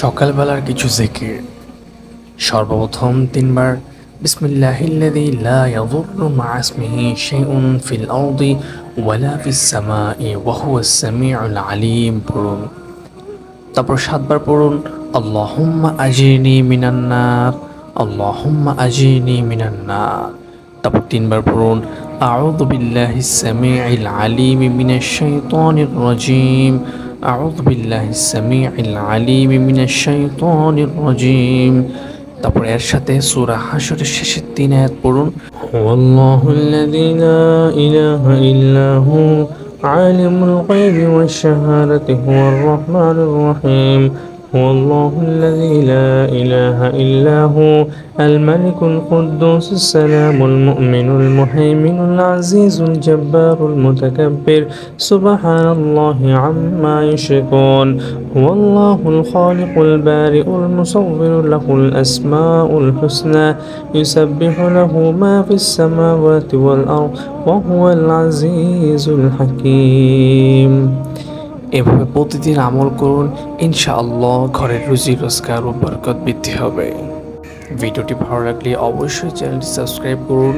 সকালবেলার কিছু জিকির। সর্বপ্রথম তিনবার বিসমিল্লাহিল্লাযী লা ইয়াদুররু মা'a ইসমিহি শাইউন ফিল আরদি ওয়ালা ফিস সামাই ওয়া হুয়াস সামিউল আলীম পড়ুন। তারপর ৭ বার পড়ুন আল্লাহুম্মা আজিরনি মিনান নার, আল্লাহুম্মা আজিরনি মিনান নার। তারপর ৩ বার পড়ুন আউযু বিল্লাহিস সামিউল আলীম মিনাশ শাইতানির রাজীম, আউযু বিল্লাহিস সামিউল আলীম মিনাশ শাইতানির রাজীম। তারপর এর সাথে সূরা হাশরের শেষের ৩ আয়াত পড়ুন হুয়াল্লাহুল্লাযী লা ইলাহা ইল্লা হু আলিমুল গায়বি ওয়াশ শাহাদাতি হুয়ার রহমানুর রহিম, هو الله الذي لا إله إلا هو الملك القدوس السلام المؤمن المهيمن العزيز الجبار المتكبر سبحان الله عما يشركون هو الله الخالق البارئ المصور له الأسماء الحسنى يسبح له ما في السماوات والأرض وهو العزيز الحكيم। এভাবে প্রতিদিন আমল করুন, ইনশাআল্লাহ ঘরের রুজি রোজগার ও বরকত বৃদ্ধি হবে। ভিডিওটি ভালো লাগলে অবশ্যই চ্যানেলটি সাবস্ক্রাইব করুন।